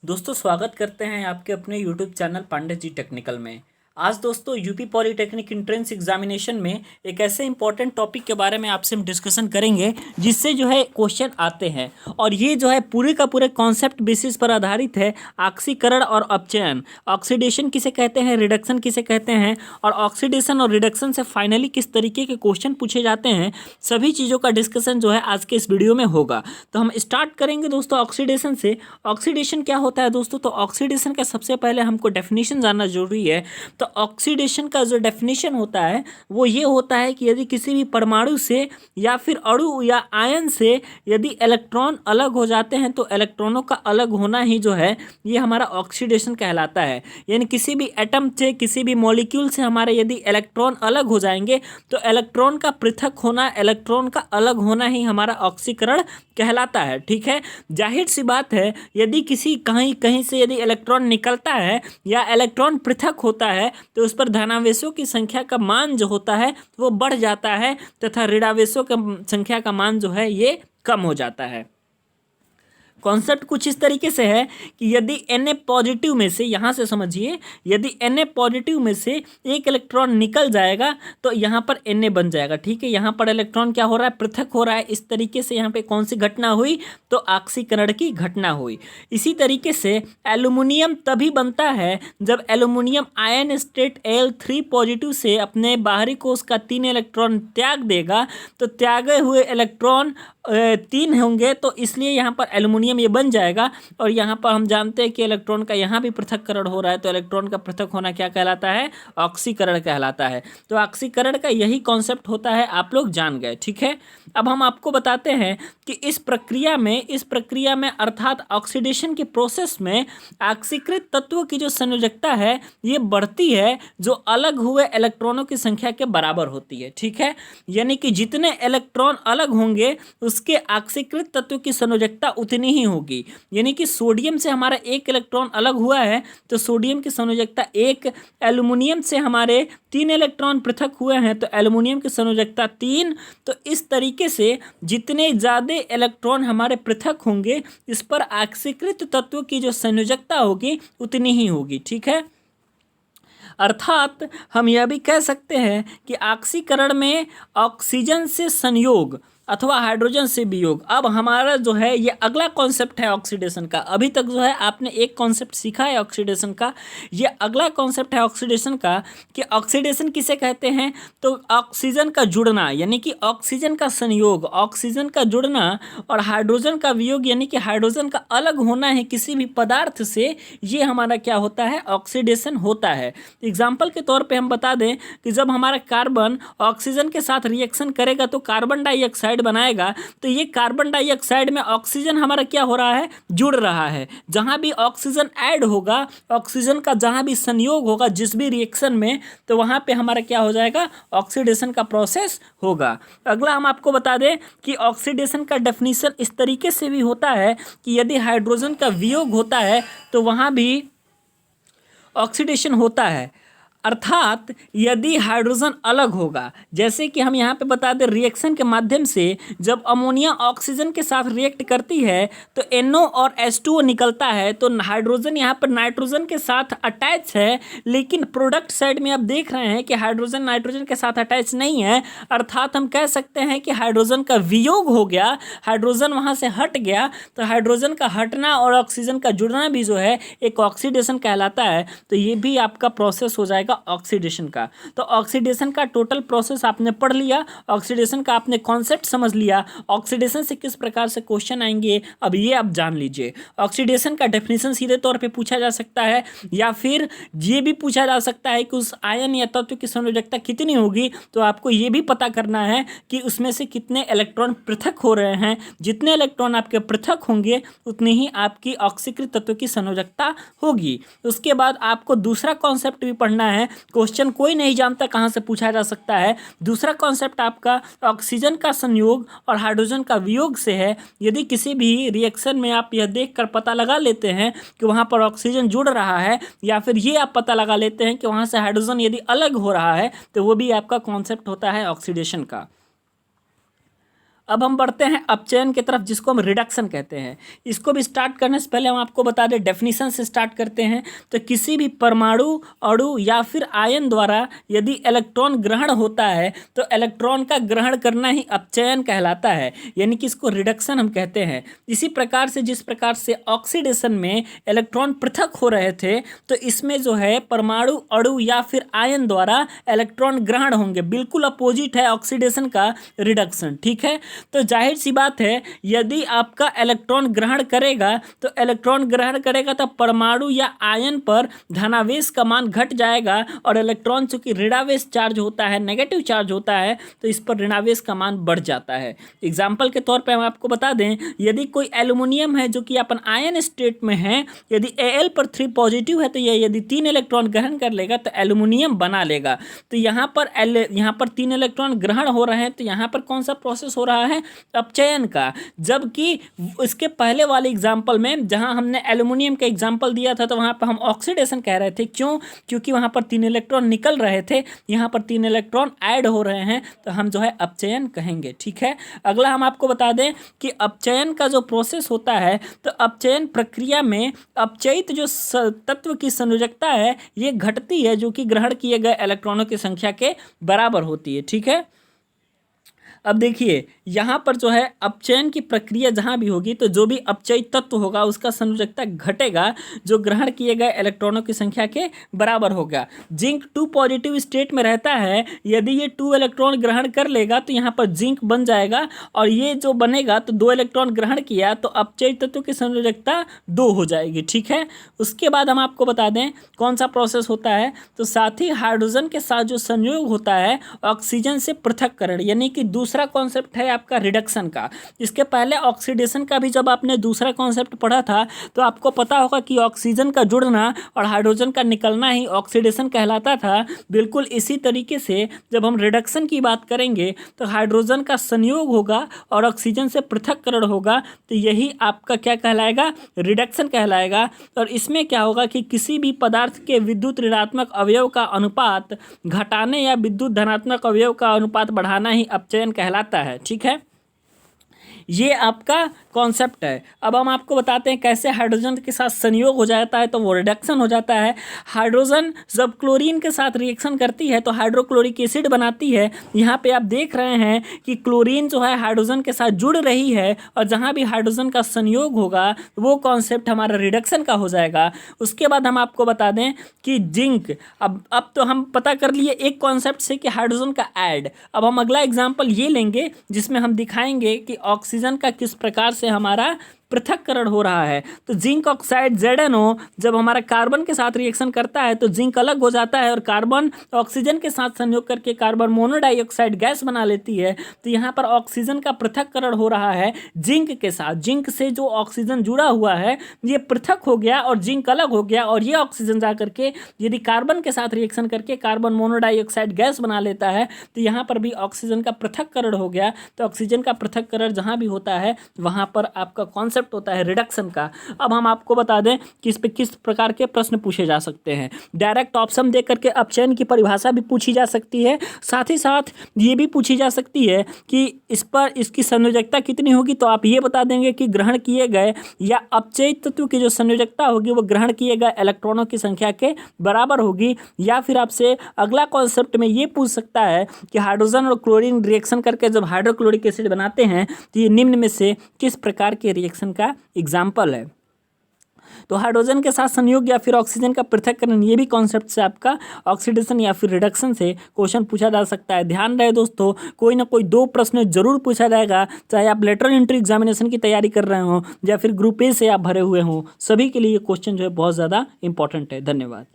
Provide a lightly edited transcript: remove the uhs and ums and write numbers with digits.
दोस्तों स्वागत करते हैं आपके अपने YouTube channel Pandey ji technical में। आज दोस्तों यूपी पॉलिटेक्निक एंट्रेंस एग्जामिनेशन में एक ऐसे इंपॉर्टेंट टॉपिक के बारे में आपसे हम डिस्कशन करेंगे जिससे जो है क्वेश्चन आते हैं। और ये जो है पूरे का पूरे कॉन्सेप्ट बेसिस पर आधारित है। ऑक्सीकरण और अपचयन, ऑक्सीडेशन किसे कहते हैं, रिडक्शन किसे कहते हैं, और ऑक्सीडेशन और रिडक्शन से फाइनली किस तरीके के क्वेश्चन पूछे जाते हैं, सभी चीज़ों का डिस्कशन जो है आज के इस वीडियो में होगा। तो हम स्टार्ट करेंगे दोस्तों ऑक्सीडेशन से। ऑक्सीडेशन क्या होता है दोस्तों? तो ऑक्सीडेशन का सबसे पहले हमको डेफिनेशन जानना जरूरी है। तो ऑक्सीडेशन का जो डेफिनेशन होता है वो ये होता है कि यदि किसी भी परमाणु से या फिर अणु या आयन से यदि इलेक्ट्रॉन अलग हो जाते हैं तो इलेक्ट्रॉनों का अलग होना ही जो है ये हमारा ऑक्सीडेशन कहलाता है। यानी किसी भी एटम से, किसी भी मॉलिक्यूल से हमारे यदि इलेक्ट्रॉन अलग हो जाएंगे तो इलेक्ट्रॉन का पृथक होना, इलेक्ट्रॉन का अलग होना ही हमारा ऑक्सीकरण कहलाता है। ठीक है, जाहिर सी बात है यदि किसी कहीं कहीं से यदि इलेक्ट्रॉन निकलता है या इलेक्ट्रॉन पृथक होता है तो उस पर धनावेशों की संख्या का मान जो होता है वो बढ़ जाता है तथा ऋणावेशों की संख्या का मान जो है ये कम हो जाता है। कॉन्सेप्ट कुछ इस तरीके से है कि यदि Na पॉजिटिव में से, यहाँ से समझिए, यदि Na पॉजिटिव में से एक इलेक्ट्रॉन निकल जाएगा तो यहाँ पर Na बन जाएगा। ठीक है, यहाँ पर इलेक्ट्रॉन क्या हो रहा है, पृथक हो रहा है। इस तरीके से यहाँ पे कौन सी घटना हुई, तो ऑक्सीकरण की घटना हुई। इसी तरीके से एल्यूमिनियम तभी बनता है जब aluminium ion state Al3 positive से अपने बाहरी कोश का 3 इलेक्ट्रॉन त्याग देगा। तो त्यागे हुए इलेक्ट्रॉन 3 होंगे तो इसलिए यहाँ पर एल्यूमिनियम ये बन जाएगा। और यहाँ पर हम जानते हैं कि इलेक्ट्रॉन का यहाँ भी पृथक्करण हो रहा है तो इलेक्ट्रॉन का पृथक होना क्या कहलाता है, ऑक्सीकरण कहलाता है। तो ऑक्सीकरण का यही कॉन्सेप्ट होता है, आप लोग जान गए। ठीक है, अब हम आपको बताते हैं कि इस प्रक्रिया में अर्थात ऑक्सीडेशन की प्रोसेस में ऑक्सीकृत तत्वों की जो संयोजकता है ये बढ़ती है जो अलग हुए इलेक्ट्रॉनों की संख्या के बराबर होती है। ठीक है, यानी कि जितने इलेक्ट्रॉन अलग होंगे उसके ऑक्सीकृत तत्व की संयोजकता उतनी ही होगी। यानी कि सोडियम से हमारा एक इलेक्ट्रॉन अलग हुआ है तो सोडियम की संयोजकता 1, एल्यूमिनियम से हमारे 3 इलेक्ट्रॉन पृथक हुए हैं तो एल्यूमिनियम की संयोजकता 3। तो इस तरीके से जितने ज़्यादा इलेक्ट्रॉन हमारे पृथक होंगे इस पर ऑक्सीकृत तत्व की जो संयोजकता होगी उतनी ही होगी। ठीक है, अर्थात हम यह भी कह सकते हैं कि ऑक्सीकरण में ऑक्सीजन से संयोग अथवा हाइड्रोजन से वियोग। अब हमारा जो है ये अगला कॉन्सेप्ट है ऑक्सीडेशन का। अभी तक जो है आपने एक कॉन्सेप्ट सीखा है ऑक्सीडेशन का, ये अगला कॉन्सेप्ट है ऑक्सीडेशन का कि ऑक्सीडेशन किसे कहते हैं। तो ऑक्सीजन का जुड़ना यानी कि ऑक्सीजन का संयोग, ऑक्सीजन का जुड़ना और हाइड्रोजन का वियोग यानी कि हाइड्रोजन का अलग होना है किसी भी पदार्थ से, ये हमारा क्या होता है, ऑक्सीडेशन होता है। एग्जाम्पल के तौर पर हम बता दें कि जब हमारा कार्बन ऑक्सीजन के साथ रिएक्शन करेगा तो कार्बन डाइऑक्साइड बनाएगा तो ये कार्बन डाइऑक्साइड में ऑक्सीजन हमारा क्या हो रहा है, जुड़ रहा है। जहां भी ऑक्सीजन ऐड होगा, ऑक्सीजन का जहां भी संयोग होगा जिस भी रिएक्शन में, तो वहां पे हमारा क्या हो जाएगा, ऑक्सीडेशन का प्रोसेस होगा। अगला हम आपको बता दें कि ऑक्सीडेशन का डेफिनेशन इस तरीके से भी होता है कि यदि हाइड्रोजन का वियोग होता है तो वहां भी ऑक्सीडेशन होता है। अर्थात यदि हाइड्रोजन अलग होगा, जैसे कि हम यहाँ पे बता दें रिएक्शन के माध्यम से जब अमोनिया ऑक्सीजन के साथ रिएक्ट करती है तो NO और H2O निकलता है तो हाइड्रोजन यहाँ पर नाइट्रोजन के साथ अटैच है, लेकिन प्रोडक्ट साइड में आप देख रहे हैं कि हाइड्रोजन नाइट्रोजन के साथ अटैच नहीं है। अर्थात हम कह सकते हैं कि हाइड्रोजन का वियोग हो गया, हाइड्रोजन वहाँ से हट गया। तो हाइड्रोजन का हटना और ऑक्सीजन का जुड़ना भी जो है एक ऑक्सीडेशन कहलाता है। तो ये भी आपका प्रोसेस हो जाएगा ऑक्सीडेशन का। तो ऑक्सीडेशन का टोटल प्रोसेस आपने पढ़ लिया, ऑक्सीडेशन का आपने कॉन्सेप्ट समझ लिया, ऑक्सीडेशन से किस प्रकार से क्वेश्चन आएंगे अब ये आप जान लीजिए। ऑक्सीडेशन का डेफिनेशन सीधे तौर पे पूछा जा सकता है या फिर ये भी पूछा जा सकता है कि उस आयन या तत्व की संयोजकता कितनी होगी। तो आपको ये भी पता करना है कि उसमें से कितने इलेक्ट्रॉन पृथक हो रहे हैं। जितने इलेक्ट्रॉन आपके पृथक होंगे उतनी ही आपकी ऑक्सीकृत तत्व की संयोजकता होगी। उसके बाद आपको दूसरा कॉन्सेप्ट भी पढ़ना है। क्वेश्चन कोई नहीं जानता कहां से पूछा जा सकता है। दूसरा कॉन्सेप्ट आपका ऑक्सीजन का संयोग और हाइड्रोजन का वियोग से है। यदि किसी भी रिएक्शन में आप यह देखकर पता लगा लेते हैं कि वहां पर ऑक्सीजन जुड़ रहा है या फिर ये आप पता लगा लेते हैं कि वहां से हाइड्रोजन यदि अलग हो रहा है तो वो भी आपका कॉन्सेप्ट होता है ऑक्सीडेशन का। अब हम बढ़ते हैं अपचयन की तरफ, जिसको हम रिडक्शन कहते हैं। इसको भी स्टार्ट करने से पहले हम आपको बता दें, डेफिनेशन से स्टार्ट करते हैं। तो किसी भी परमाणु, अणु या फिर आयन द्वारा यदि इलेक्ट्रॉन ग्रहण होता है तो इलेक्ट्रॉन का ग्रहण करना ही अपचयन कहलाता है, यानी कि इसको रिडक्शन हम कहते हैं। इसी प्रकार से जिस प्रकार से ऑक्सीडेशन में इलेक्ट्रॉन पृथक हो रहे थे, तो इसमें जो है परमाणु, अणु या फिर आयन द्वारा इलेक्ट्रॉन ग्रहण होंगे। बिल्कुल अपोजिट है ऑक्सीडेशन का रिडक्शन, ठीक है। तो जाहिर सी बात है, यदि आपका इलेक्ट्रॉन ग्रहण करेगा तो इलेक्ट्रॉन ग्रहण करेगा तो परमाणु या आयन पर धनावेश का मान घट जाएगा, और इलेक्ट्रॉन चूंकि ऋणावेश चार्ज होता है, नेगेटिव चार्ज होता है, तो इस पर ऋणावेश का मान बढ़ जाता है। एग्जाम्पल के तौर पर हम आपको बता दें, यदि कोई एल्युमिनियम है जो कि अपन आयन स्टेट में है, यदि Al पर 3 पॉजिटिव है तो यह यदि 3 इलेक्ट्रॉन ग्रहण कर लेगा तो एल्युमिनियम बना लेगा। तो यहाँ पर 3 इलेक्ट्रॉन ग्रहण हो रहे हैं, तो यहाँ पर कौन सा प्रोसेस हो रहा है? अपचयन का। जबकि इसके पहले वाले एग्जाम्पल में जहाँ हमने एल्युमिनियम का एग्जाम्पल दिया था, तो वहाँ पर हम ऑक्सीडेशन कह रहे थे। क्यों? क्योंकि वहाँ पर 3 इलेक्ट्रॉन निकल रहे थे, यहाँ पर 3 इलेक्ट्रॉन ऐड हो रहे हैं, तो हम जो है अपचयन कहेंगे, ठीक है। अगला हम आपको बता दें कि अपचयन का जो प्रोसेस होता है, तो अपचयन प्रक्रिया में अपचयित जो तत्व की संयोजकता है ये घटती है, जो कि ग्रहण किए गए इलेक्ट्रॉनों की संख्या के बराबर होती है, ठीक है। अब देखिए यहाँ पर जो है अपचयन की प्रक्रिया जहाँ भी होगी, तो जो भी अपचयित तत्व होगा उसका संयोजकता घटेगा, जो ग्रहण किए गए इलेक्ट्रॉनों की संख्या के बराबर होगा। जिंक 2 पॉजिटिव स्टेट में रहता है, यदि ये 2 इलेक्ट्रॉन ग्रहण कर लेगा तो यहाँ पर जिंक बन जाएगा, और ये जो बनेगा तो 2 इलेक्ट्रॉन ग्रहण किया तो अपचयित तत्व की संयोजकता 2 हो जाएगी, ठीक है। उसके बाद हम आपको बता दें कौन सा प्रोसेस होता है, तो साथ ही हाइड्रोजन के साथ जो संयोग होता है ऑक्सीजन से पृथक्करण, यानी कि दूसरा कॉन्सेप्ट है आपका रिडक्शन का। इसके पहले ऑक्सीडेशन का भी जब आपने दूसरा कॉन्सेप्ट पढ़ा था, तो आपको पता होगा कि ऑक्सीजन का जुड़ना और हाइड्रोजन का निकलना ही ऑक्सीडेशन कहलाता था। बिल्कुल इसी तरीके से जब हम रिडक्शन की बात करेंगे, तो हाइड्रोजन का संयोग होगा और ऑक्सीजन से पृथक्करण होगा, तो यही आपका क्या कहलाएगा? रिडक्शन कहलाएगा। और इसमें क्या होगा कि किसी भी पदार्थ के विद्युत ऋणात्मक अवयव का अनुपात घटाने या विद्युत धनात्मक अवयव का अनुपात बढ़ाना ही अपचयन कहलाता है, ठीक है। ये आपका कॉन्सेप्ट है। अब हम आपको बताते हैं कैसे हाइड्रोजन के साथ संयोग हो जाता है तो वो रिडक्शन हो जाता है। हाइड्रोजन जब क्लोरीन के साथ रिएक्शन करती है तो हाइड्रोक्लोरिक एसिड बनाती है। यहाँ पे आप देख रहे हैं कि क्लोरीन जो है हाइड्रोजन के साथ जुड़ रही है, और जहाँ भी हाइड्रोजन का संयोग होगा वो कॉन्सेप्ट हमारा रिडक्शन का हो जाएगा। उसके बाद हम आपको बता दें कि जिंक, अब तो हम पता कर लिए एक कॉन्सेप्ट से कि हाइड्रोजन का ऐड। अब हम अगला एग्जाम्पल ये लेंगे जिसमें हम दिखाएंगे कि ऑक्सीजन का किस प्रकार से हमारा पृथक्करण हो रहा है। तो जिंक ऑक्साइड ZnO जब हमारा कार्बन के साथ रिएक्शन करता है तो जिंक अलग हो जाता है, और कार्बन ऑक्सीजन के साथ संयोग करके कार्बन मोनोडाइऑक्साइड गैस बना लेती है। तो यहाँ पर ऑक्सीजन का पृथक्करण हो रहा है जिंक के साथ। जिंक से जो ऑक्सीजन जुड़ा हुआ है ये पृथक हो गया और जिंक अलग हो गया, और ये ऑक्सीजन जा करके यदि कार्बन के साथ रिएक्शन करके कार्बन मोनोडाइऑक्साइड गैस बना लेता है, तो यहाँ पर भी ऑक्सीजन का पृथक्करण हो गया। तो ऑक्सीजन का पृथक्करण जहाँ भी होता है वहाँ पर आपका कॉन्सेप्ट होता है रिडक्शन का। अब हम आपको बता दें कि इस पे किस प्रकार के प्रश्न पूछे जा सकते हैं। डायरेक्ट ऑप्शन दे करके अपचयन की परिभाषा भी पूछी जा सकती है, साथ ही साथ ये भी पूछी जा सकती है कि इस पर इसकी संयोजकता कितनी होगी, तो आप ये बता देंगे कि ग्रहण किए गए या अपचयित तत्व की जो संयोजकता होगी वो ग्रहण किए गए इलेक्ट्रॉनों की संख्या के बराबर होगी। या फिर आपसे अगला कॉन्सेप्ट में ये पूछ सकता है कि हाइड्रोजन और क्लोरीन रिएक्शन करके जब हाइड्रोक्लोरिक एसिड बनाते हैं तो ये निम्न में से किस प्रकार के रिएक्शन का एग्जाम्पल है। तो हाइड्रोजन के साथ संयोग या फिर ऑक्सीजन का पृथक्करण, ये भी कॉन्सेप्ट से आपका ऑक्सीडेशन या फिर रिडक्शन से क्वेश्चन पूछा जा सकता है। ध्यान रहे दोस्तों, कोई ना कोई 2 प्रश्न जरूर पूछा जाएगा, चाहे आप लेटरल एंट्री एग्जामिनेशन की तैयारी कर रहे हो या फिर ग्रुप ए से आप भरे हुए हों, सभी के लिए ये क्वेश्चन जो है बहुत ज़्यादा इंपॉर्टेंट है। धन्यवाद।